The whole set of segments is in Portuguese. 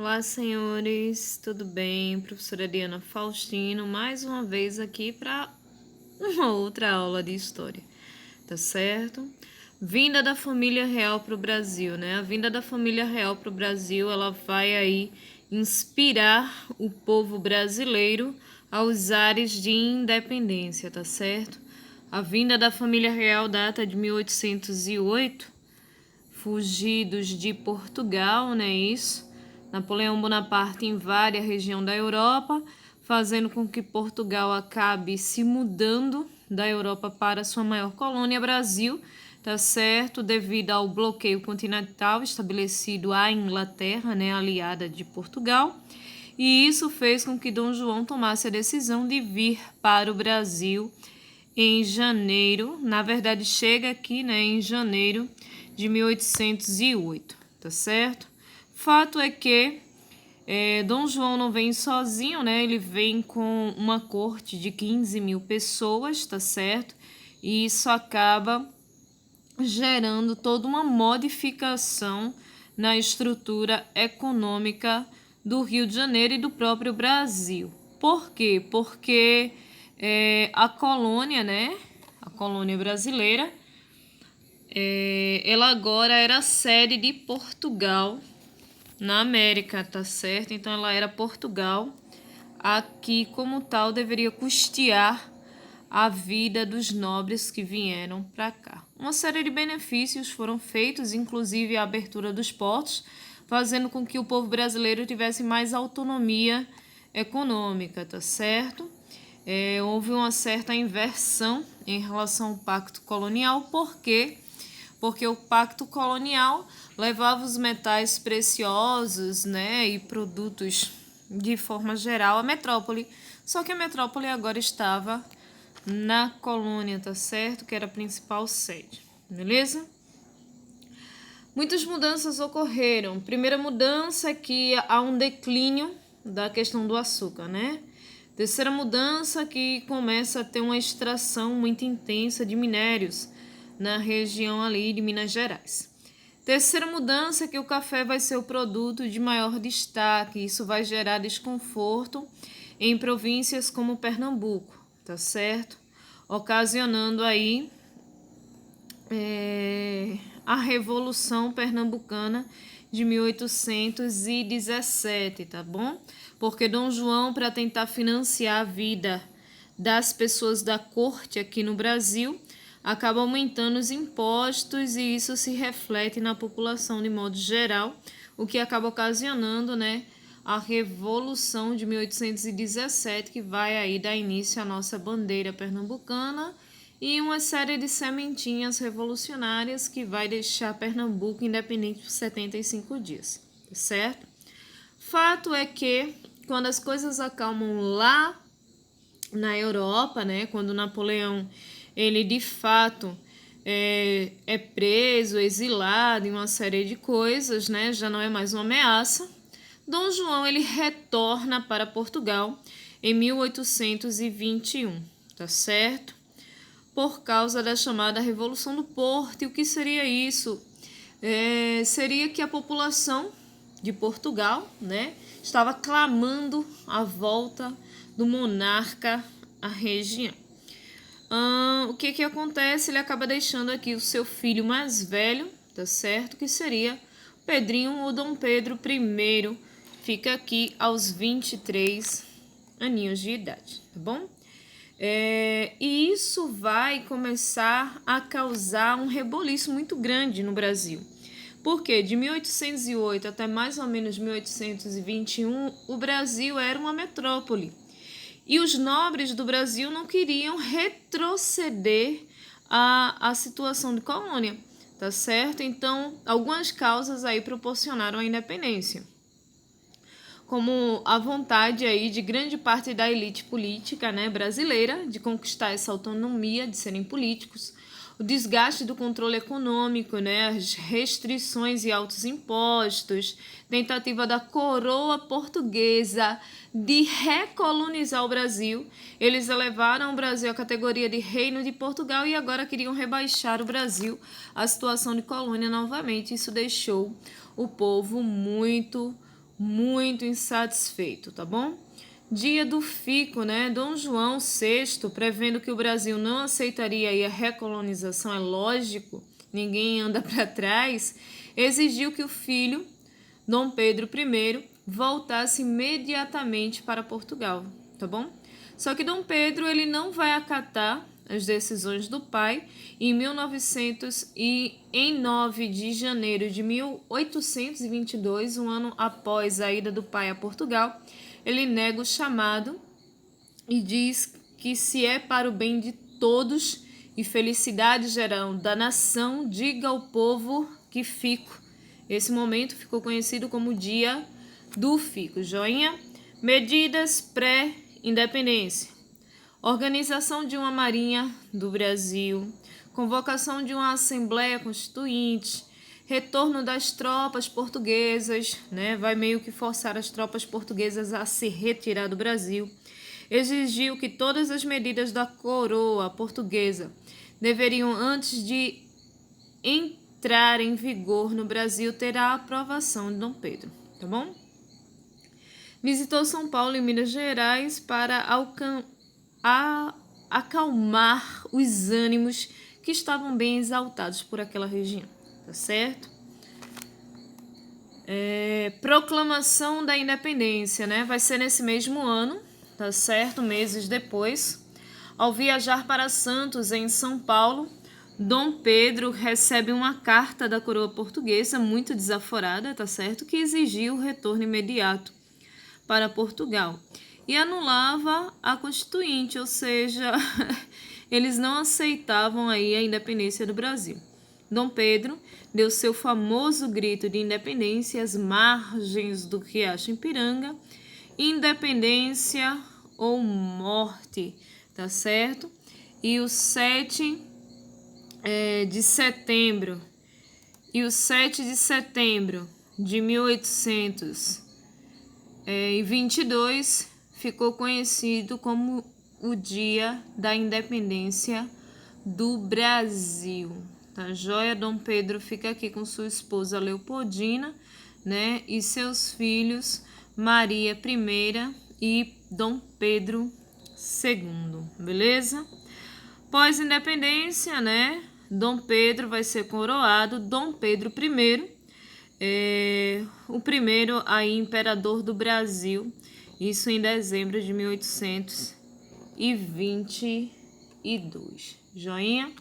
Olá, senhores, tudo bem? Professora Diana Faustino, mais uma vez aqui para uma outra aula de história, tá certo? Vinda da família real para o Brasil, né? A vinda da família real para o Brasil, ela vai aí inspirar o povo brasileiro aos ares de independência, tá certo? A vinda da família real data de 1808, fugidos de Portugal, né? Isso. Napoleão Bonaparte invade a região da Europa, fazendo com que Portugal acabe se mudando da Europa para sua maior colônia, Brasil, tá certo? Devido ao bloqueio continental estabelecido à Inglaterra, né, aliada de Portugal. E isso fez com que Dom João tomasse a decisão de vir para o Brasil em janeiro. Na verdade, chega aqui, né, em janeiro de 1808, tá certo? Fato é que Dom João não vem sozinho, né? Ele vem com uma corte de 15 mil pessoas, tá certo? E isso acaba gerando toda uma modificação na estrutura econômica do Rio de Janeiro e do próprio Brasil. Por quê? Porque a colônia, né? A colônia brasileira, ela agora era sede de Portugal na América, tá certo? Então ela era Portugal, aqui como tal deveria custear a vida dos nobres que vieram para cá. Uma série de benefícios foram feitos, inclusive a abertura dos portos, fazendo com que o povo brasileiro tivesse mais autonomia econômica, tá certo? Houve uma certa inversão em relação ao pacto colonial, por quê? Porque o pacto colonial levava os metais preciosos, né, e produtos de forma geral à metrópole. Só que a metrópole agora estava na colônia, tá certo? Que era a principal sede, beleza? Muitas mudanças ocorreram. Primeira mudança é que há um declínio da questão do açúcar, né? Terceira mudança é que começa a ter uma extração muito intensa de minérios na região ali de Minas Gerais. Terceira mudança é que o café vai ser o produto de maior destaque. Isso vai gerar desconforto em províncias como Pernambuco, tá certo? Ocasionando aí a Revolução Pernambucana de 1817, tá bom? Porque Dom João, para tentar financiar a vida das pessoas da corte aqui no Brasil, acaba aumentando os impostos e isso se reflete na população de modo geral, o que acaba ocasionando, né, a Revolução de 1817, que vai aí dar início à nossa bandeira pernambucana e uma série de sementinhas revolucionárias que vai deixar Pernambuco independente por 75 dias, certo? Fato é que quando as coisas acalmam lá na Europa, né, quando Napoleão ele de fato é preso, exilado e uma série de coisas, né, já não é mais uma ameaça, Dom João ele retorna para Portugal em 1821, tá certo? Por causa da chamada Revolução do Porto. E o que seria isso? Seria que a população de Portugal, né, estava clamando a volta do monarca à região. O que acontece? Ele acaba deixando aqui o seu filho mais velho, tá certo? Que seria Pedrinho ou Dom Pedro I, fica aqui aos 23 aninhos de idade, tá bom? E isso vai começar a causar um reboliço muito grande no Brasil. Porque de 1808 até mais ou menos 1821, o Brasil era uma metrópole. E os nobres do Brasil não queriam retroceder à situação de colônia, tá certo? Então, algumas causas aí proporcionaram a independência, como a vontade aí de grande parte da elite política, né, brasileira de conquistar essa autonomia, de serem políticos, o desgaste do controle econômico, né, as restrições e altos impostos, tentativa da coroa portuguesa de recolonizar o Brasil. Eles elevaram o Brasil à categoria de Reino de Portugal e agora queriam rebaixar o Brasil à situação de colônia novamente. Isso deixou o povo muito muito insatisfeito, tá bom? Dia do fico, né? Dom João VI, prevendo que o Brasil não aceitaria aí a recolonização, é lógico, ninguém anda para trás, exigiu que o filho, Dom Pedro I, voltasse imediatamente para Portugal, tá bom? Só que Dom Pedro ele não vai acatar as decisões do pai. Em 1900 e em 9 de janeiro de 1822, um ano após a ida do pai a Portugal, ele nega o chamado e diz que se é para o bem de todos e felicidade geral da nação, diga ao povo que fico. Esse momento ficou conhecido como Dia do Fico. Joinha? Medidas pré-independência. Organização de uma Marinha do Brasil, convocação de uma Assembleia Constituinte, retorno das tropas portuguesas, né? Vai meio que forçar as tropas portuguesas a se retirar do Brasil. Exigiu que todas as medidas da coroa portuguesa deveriam, antes de entrar em vigor no Brasil, ter a aprovação de Dom Pedro, tá bom? Visitou São Paulo e Minas Gerais para acalmar os ânimos que estavam bem exaltados por aquela região, tá certo? Proclamação da independência, né? Vai ser nesse mesmo ano, tá certo? Meses depois. Ao viajar para Santos, em São Paulo, Dom Pedro recebe uma carta da coroa portuguesa, muito desaforada, tá certo? Que exigia o retorno imediato para Portugal e anulava a Constituinte, ou seja, eles não aceitavam aí a independência do Brasil. Dom Pedro deu seu famoso grito de independência às margens do Riacho Ipiranga, independência ou morte, tá certo? E o 7 de setembro de 1822 ficou conhecido como o Dia da Independência do Brasil. Tá joia? Dom Pedro fica aqui com sua esposa Leopoldina, né? E seus filhos Maria I e Dom Pedro II, beleza? Pós-independência, né? Dom Pedro vai ser coroado Dom Pedro I, o primeiro aí imperador do Brasil, isso em dezembro de 1822. Joinha?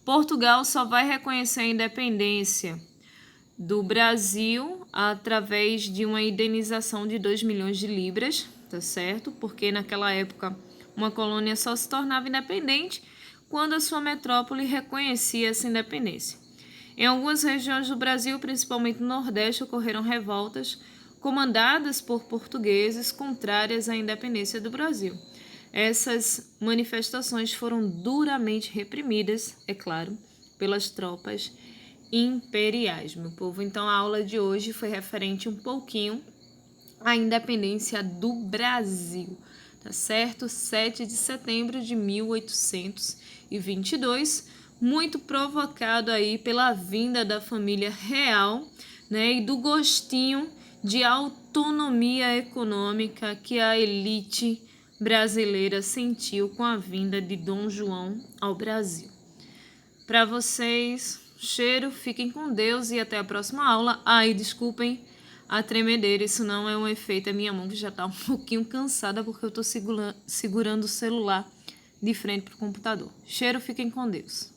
Portugal só vai reconhecer a independência do Brasil através de uma indenização de 2 milhões de libras, tá certo? Porque naquela época uma colônia só se tornava independente quando a sua metrópole reconhecia essa independência. Em algumas regiões do Brasil, principalmente no Nordeste, ocorreram revoltas comandadas por portugueses contrárias à independência do Brasil. Essas manifestações foram duramente reprimidas, é claro, pelas tropas imperiais, meu povo. Então, a aula de hoje foi referente um pouquinho à independência do Brasil, tá certo? 7 de setembro de 1822, muito provocado aí pela vinda da família real, né, e do gostinho de autonomia econômica que a elite brasileira sentiu com a vinda de Dom João ao Brasil. Para vocês, cheiro, fiquem com Deus e até a próxima aula. Ai, desculpem a tremedeira, isso não é um efeito, é minha mão que já está um pouquinho cansada porque eu estou segurando o celular de frente para o computador. Cheiro, fiquem com Deus.